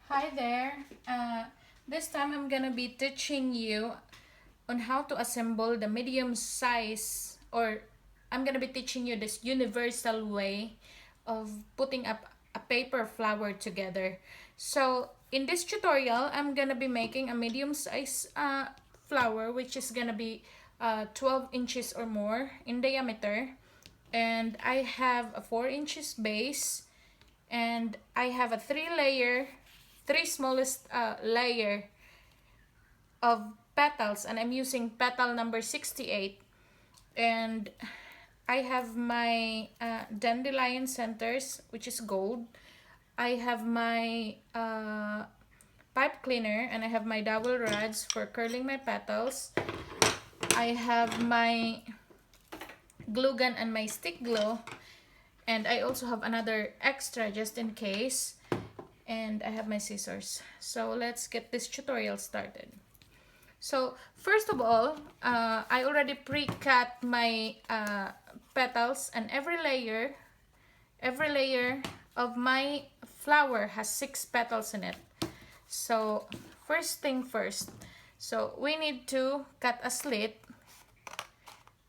Hi there. This time I'm gonna be teaching you on how to assemble the medium size, or I'm gonna be teaching you this universal way of putting up a paper flower together. So in this tutorial, I'm gonna be making a medium size flower, which is gonna be 12 inches or more in diameter. And I have a 4 inches base, and I have a three smallest layer of petals, and I'm using petal number 68. And I have my dandelion centers, which is gold. I have my pipe cleaner, and I have my dowel rods for curling my petals. I have my glue gun and my stick glue, and I also have another extra just in case, and I have my scissors. So let's get this tutorial started. So first of all, I already pre-cut my petals, and every layer of my flower has 6 petals in it. So first thing first, so we need to cut a slit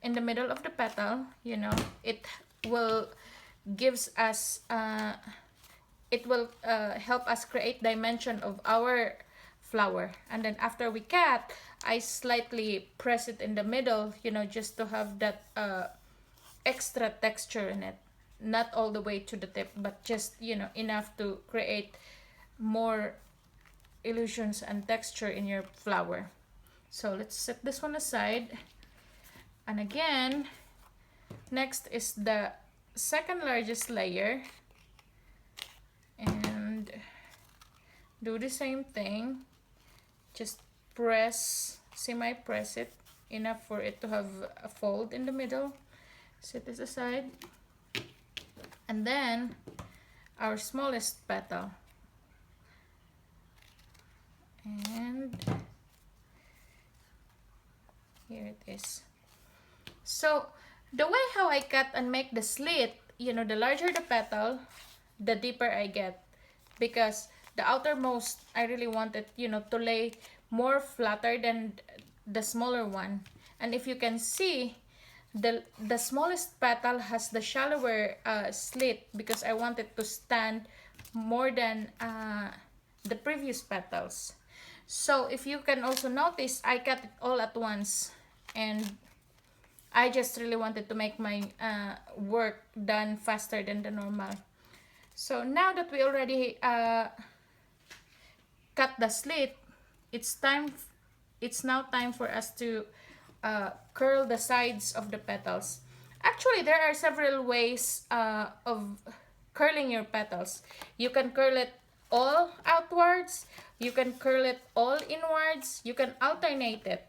in the middle of the petal. It will gives us it will help us create dimension of our flower. And then after we cut, I slightly press it in the middle, just to have that extra texture in it. Not all the way to the tip, but just enough to create more illusions and texture in your flower. So let's set this one aside. And again, next is the second largest layer, and do the same thing. Just semi-press it enough for it to have a fold in the middle. Set this aside. And then our smallest petal, and here it is. So the way how I cut and make the slit, the larger the petal, the deeper I get, because the outermost, I really want it, to lay more flatter than the smaller one. And if you can see, the smallest petal has the shallower slit, because I want it to stand more than the previous petals. So if you can also notice, I cut it all at once, and I just really wanted to make my work done faster than the normal. So now that we already cut the slit, it's now time for us to curl the sides of the petals. Actually, there are several ways of curling your petals. You can curl it all outwards, you can curl it all inwards, you can alternate it.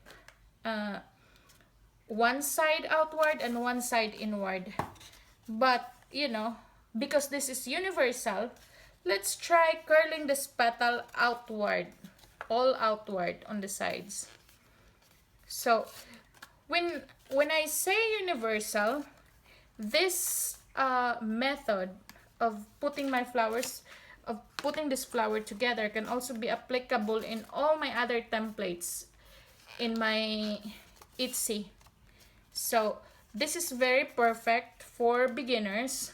One side outward and one side inward. But, because this is universal, let's try curling this petal outward, all outward on the sides. So, when I say universal, this method of putting this flower together can also be applicable in all my other templates in my Etsy. So this is very perfect for beginners,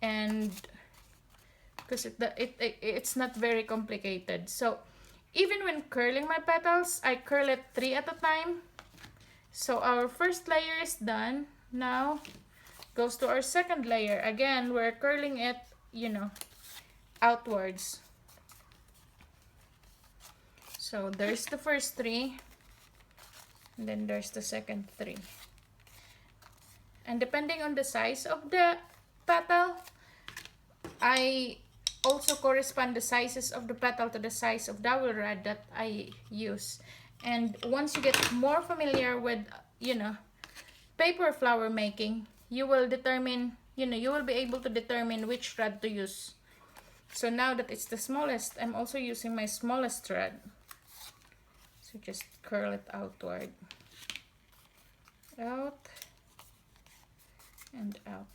and because it's not very complicated. So even when curling my petals, I curl it 3 at a time. So our first layer is done. Now goes to our second layer. Again, we're curling it, outwards. So there's the first 3, and then there's the second 3. And depending on the size of the petal, I also correspond the sizes of the petal to the size of dowel rod that I use. And once you get more familiar with, paper flower making, you will determine, you will be able to determine which rod to use. So now that it's the smallest, I'm also using my smallest rod. So just curl it outward. Out and out.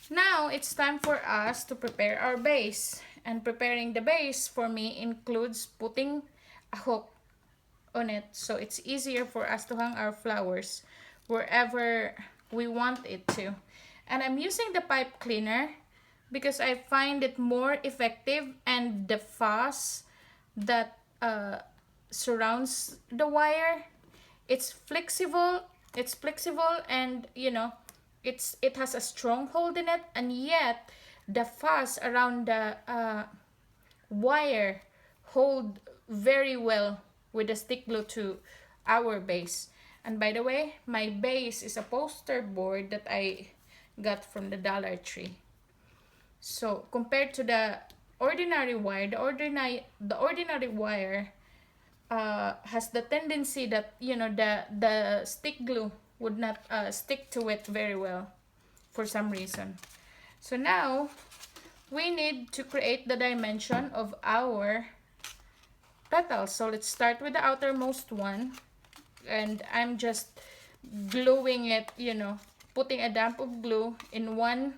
Now it's time for us to prepare our base. And preparing the base for me includes putting a hook on it, so it's easier for us to hang our flowers wherever we want it to. And I'm using the pipe cleaner because I find it more effective, and the fuzz that surrounds the wire, it's flexible, and it has a strong hold in it, and yet the fuzz around the wire hold very well with the stick glue to our base. And by the way, my base is a poster board that I got from the Dollar Tree. So compared to the ordinary wire, the ordinary wire has the tendency that the stick glue would not stick to it very well for some reason. So now we need to create the dimension of our petals. So let's start with the outermost one, and I'm just gluing it, putting a dab of glue in one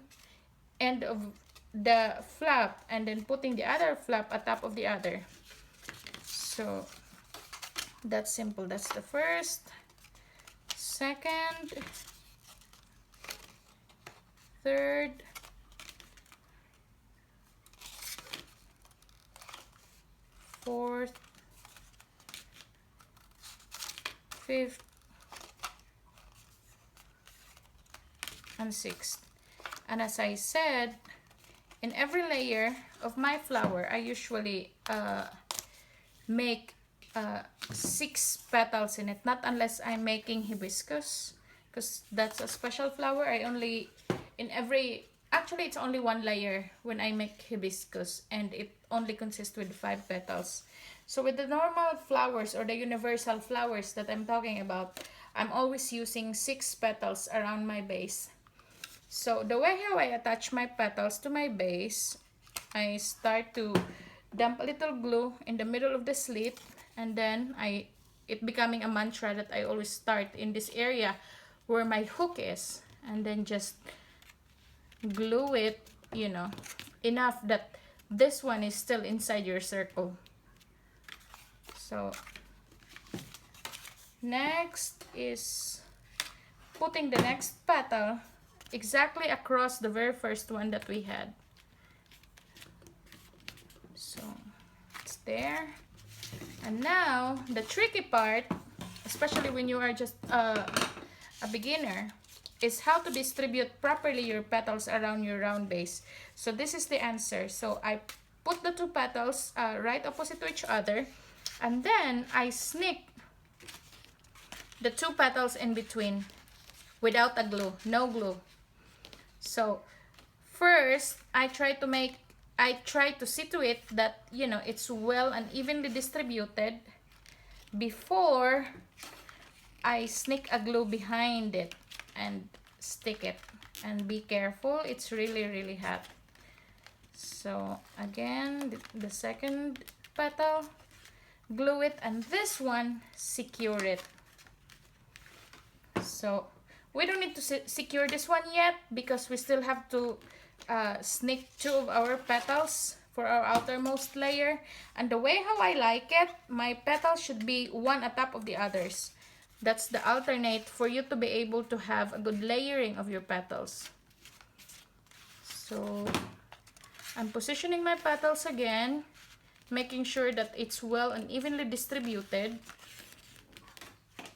end of the flap and then putting the other flap atop of the other. So that's simple. That's the first, second, third, fourth, fifth, and sixth. And as I said, in every layer of my flower, I usually make 6 petals in it, not unless I'm making hibiscus, because that's a special flower. Actually it's only 1 layer when I make hibiscus, and it only consists with 5 petals. So with the normal flowers or the universal flowers that I'm talking about, I'm always using 6 petals around my base. So the way how I attach my petals to my base, I start to dump a little glue in the middle of the slit, and then it becoming a mantra that I always start in this area where my hook is, and then just glue it, enough that this one is still inside your circle. So next is putting the next petal exactly across the very first one that we had. So it's there. And now the tricky part, especially when you are just a beginner, is how to distribute properly your petals around your round base. So this is the answer. So I put the 2 petals right opposite to each other, and then I sneak the 2 petals in between without a glue, no glue. So first I try to see to it that it's well and evenly distributed before I sneak a glue behind it and stick it. And be careful, it's really hot. So again, the second petal, glue it, and this one, secure it. So we don't need to secure this one yet because we still have to sneak 2 of our petals for our outermost layer. And the way how I like it, my petals should be one atop of the others. That's the alternate for you to be able to have a good layering of your petals. So I'm positioning my petals again, making sure that it's well and evenly distributed.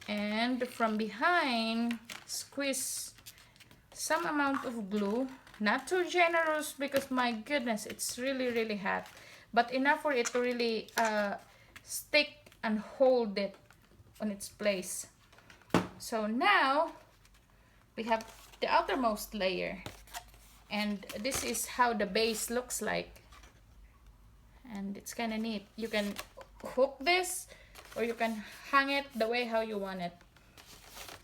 And from behind, squeeze some amount of glue. Not too generous because my goodness, it's really hot. But enough for it to really stick and hold it on its place. So now we have the outermost layer. And this is how the base looks like. And it's kind of neat. You can hook this or you can hang it the way how you want it.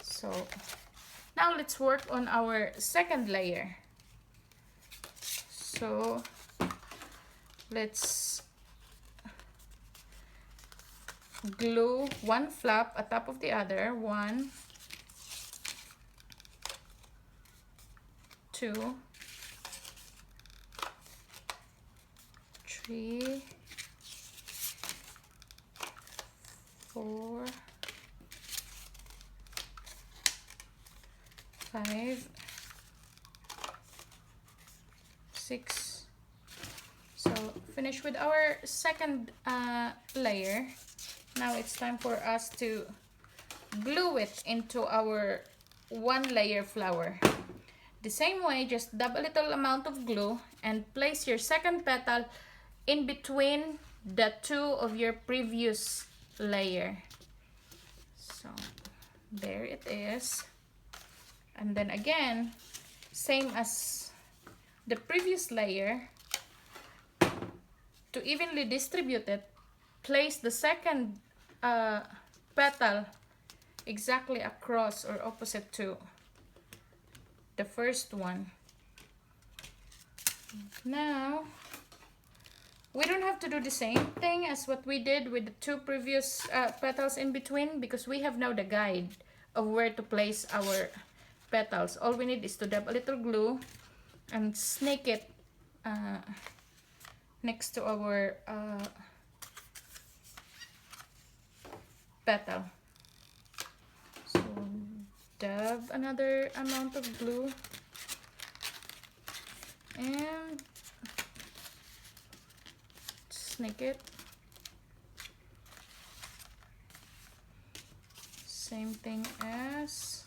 So now let's work on our second layer. So let's glue 1 flap atop of the other. 1, 2, 3, 3, 4, 5, 6. So finish with our second layer. Now it's time for us to glue it into our one layer flower. The same way, just dab a little amount of glue and place your second petal in between the two of your previous layer. So there it is. And then again, same as the previous layer, to evenly distribute it, place the second petal exactly across or opposite to the first one. Now, we don't have to do the same thing as what we did with the two previous petals in between, because we have now the guide of where to place our petals. All we need is to dab a little glue and snake it next to our petal. So dab another amount of glue and snake it. Same thing as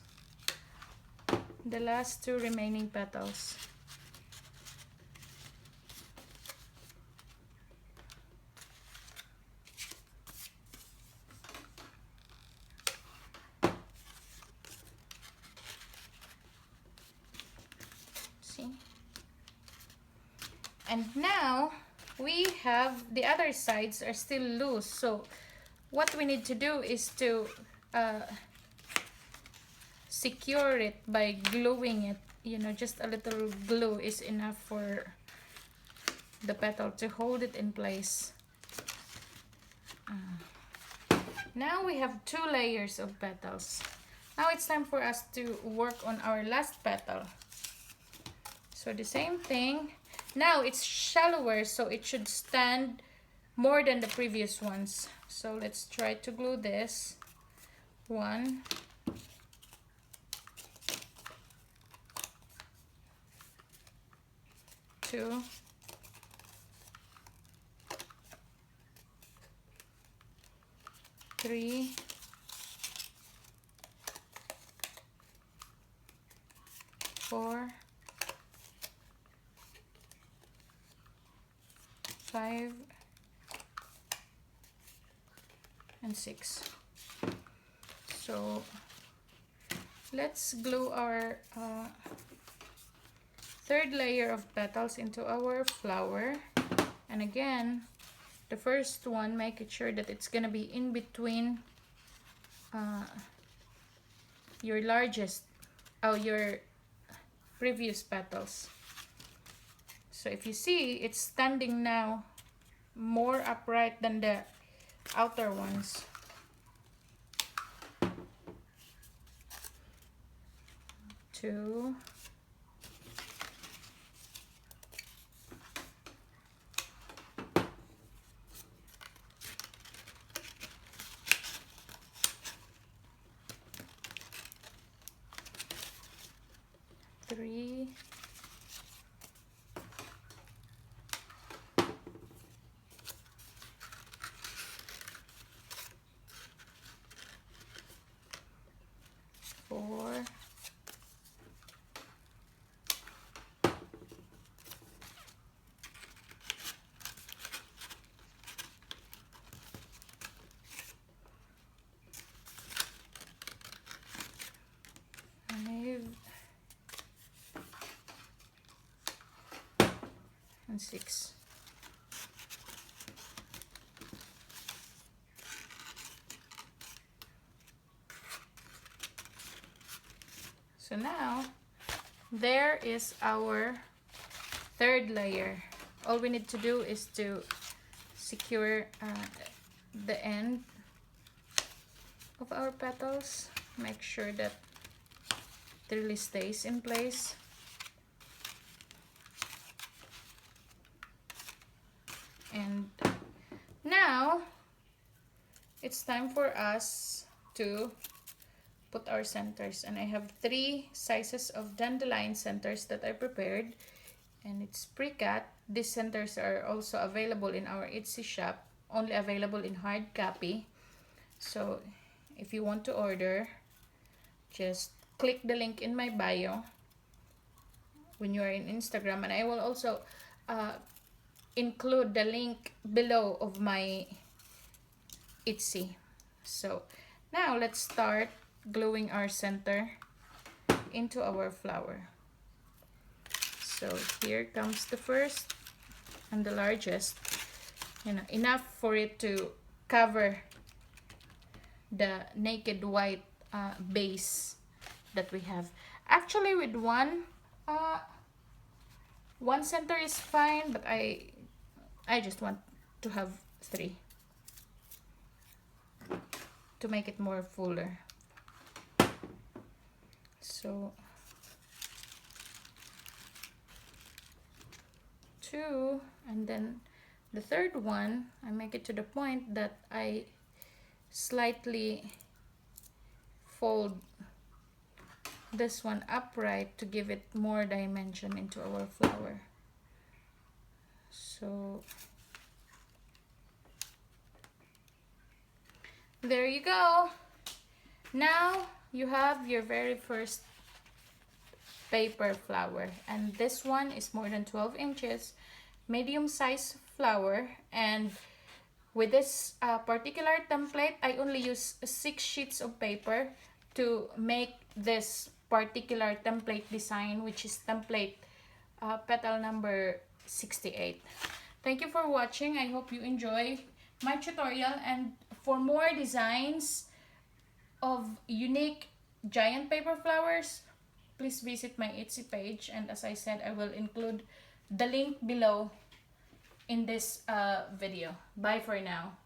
the last two remaining petals. See? And now we have the other sides are still loose, so what we need to do is to secure it by gluing it. You know, just a little glue is enough for the petal to hold it in place. Now we have two layers of petals. Now it's time for us to work on our last petal. So the same thing. Now it's shallower, so it should stand more than the previous ones. So let's try to glue this. 1, 2, 3, 4, 5, and 6. So let's glue our third layer of petals into our flower. And again, the first one, make it sure that it's gonna be in between your your previous petals. So if you see, it's standing now more upright than the outer ones. Two, three, 4, 5, and 6. So now, there is our third layer. All we need to do is to secure the end of our petals. Make sure that it really stays in place. And now it's time for us to put our centers, and I have 3 sizes of dandelion centers that I prepared, and it's pre-cut. These centers are also available in our Etsy shop, only available in hard copy. So if you want to order, just click the link in my bio when you are in Instagram, and I will also include the link below of my Etsy. So now let's start gluing our center into our flower. So here comes the first and the largest, enough for it to cover the naked white base that we have. Actually, with one center is fine, but I just want to have 3 to make it more fuller. So 2, and then the third one, I make it to the point that I slightly fold this one upright to give it more dimension into our flower. So there you go. Now you have your very first paper flower, and this one is more than 12 inches, medium size flower. And with this particular template, I only use 6 sheets of paper to make this particular template design, which is template petal number 68. Thank you for watching. I hope you enjoy my tutorial, and for more designs of unique giant paper flowers, please visit my Etsy page, and as I said, I will include the link below in this video. Bye for now.